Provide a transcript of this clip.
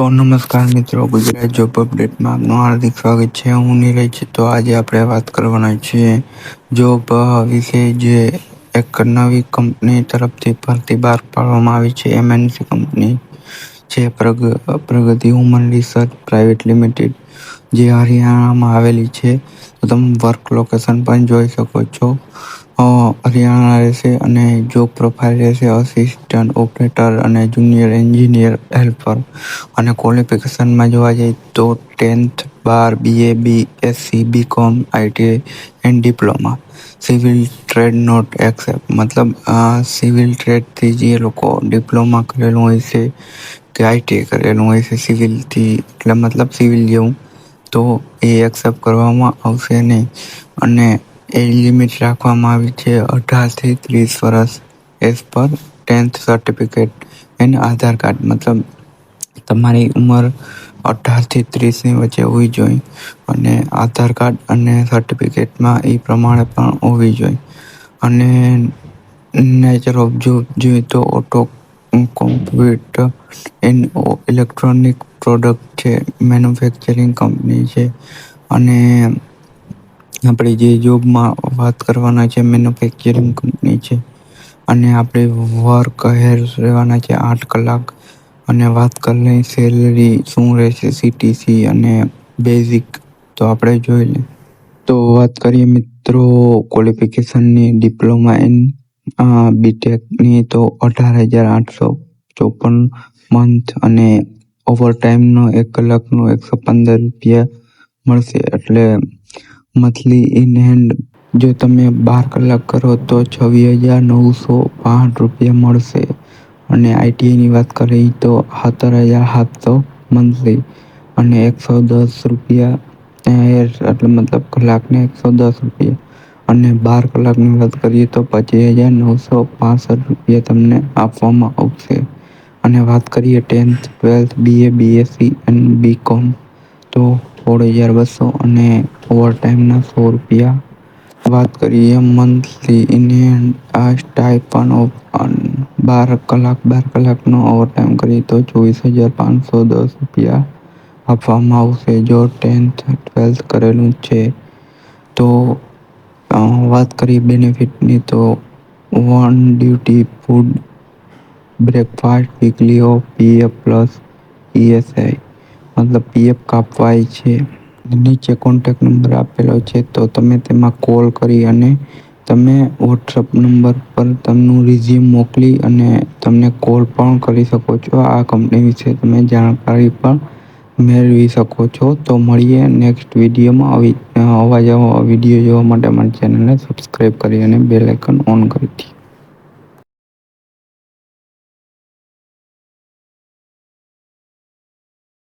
તો નમસ્કાર મિત્રો, ગુજરાત જોબ અપડેટમાં આપનું હાર્દિક સ્વાગત છે. હું નીરજ. તો આજે આપણે વાત કરવાના છીએ જોબ વિશે, જે એક નવી કંપની તરફથી ભરતી બહાર પાડવામાં આવી છે. એમએનસી કંપની છે પ્રગતિ હ્યુમન રિસર્ચ પ્રાઇવેટ લિમિટેડ, જે હરિયાણામાં આવેલી છે. તો તમે વર્ક લોકેશન પણ જોઈ શકો છો. હરિયાણા રહેશે અને જોબ પ્રોફાઇલ રહેશે અસિસ્ટન્ટ ઓપરેટર અને જુનિયર એન્જિનિયર હેલ્પર. અને ક્વોલિફિકેશનમાં જોવા જઈએ તો 10th, 12, BA, BSc, BCom, ITI and diploma. Civil trade not accept, મતલબ સિવિલ ટ્રેડથી જે લોકો ડિપ્લોમા કરેલું હોય છે કે ITI કરેલું હોય છે સિવિલથી, એટલે મતલબ સિવિલ જેવું, તો એ એક્સેપ્ટ કરવામાં આવશે નહીં. અને એજ લિમિટ રાખવામાં આવી છે 18 થી 30 વર્ષ as per 10th certificate and Aadhaar card. મતલબ તમારી ઉંમર 18 થી 30ની વચ્ચે હોવી જોઈએ અને આધાર કાર્ડ અને સર્ટિફિકેટમાં એ પ્રમાણે પણ હોવી જોઈએ. અને નેચર ઓફ જોબ જોઈએ તો auto computer and electronic product છે, મેન્યુફેક્ચરિંગ કંપની છે. અને આપણે જે જોબમાં વાત કરવાના છે મેન્યુફેક્ચરિંગ કંપની છે. અને આપણે વર્ક રહેવાના છે 8 કલાક. અને વાત કરી લઈએ સેલરી શું રહેશે, CTC અને બેઝિક, તો આપણે જોઈ લઈએ. તો વાત કરીએ મિત્રો ક્વોલિફિકેશનની, ડિપ્લોમા ઇન બીટેકની તો 18,854 મંથ અને ઓવરટાઈમનો 1 કલાકનો 115 રૂપિયા મળશે. એટલે મંથલી ઇન હેન્ડ જો તમે 12 કલાક કરો તો 26,965 રૂપિયા મળશે. અને ITIની વાત કરીએ તો 17,700 મંથલી અને 110 રૂપિયા, એટલે મતલબ કલાકને 110 રૂપિયા. અને 12 કલાકની વાત કરીએ તો 25,965 રૂપિયા તમને આપવામાં આવશે. અને વાત કરીએ 10th, 12th, BA, BSc અને BCom તો 16,200 અને ઓવરટાઈમના 100 રૂપિયા. વાત કરીએ monthly in hand stipend of 12 કલાકનો ઓવરટાઈમ કરીએ તો 24,510 રૂપિયા આપવામાં આવશે જો 10th, 12th કરેલું છે તો. વાત કરીએ બેનિફિટની તો 1 duty food, breakfast, weekly of, PF plus ESI, મતલબ PF કાપવાય છે. નીચે કોન્ટેક્ટ નંબર આપેલો છે, તો તમે તેમાં કોલ કરી અને તમે WhatsApp નંબર પર તમારું રિઝ્યુમ મોકલી અને તમને કોલ પણ કરી શકો છો. આ કંપની વિશે તમે જાણકારી પણ મેળવી શકો છો. તો મળીએ નેક્સ્ટ વિડીયોમાં. વિડીયો જોવા માટે અમારી ચેનલને સબસ્ક્રાઈબ કરી અને બેલ આઇકન ઓન કરી દો.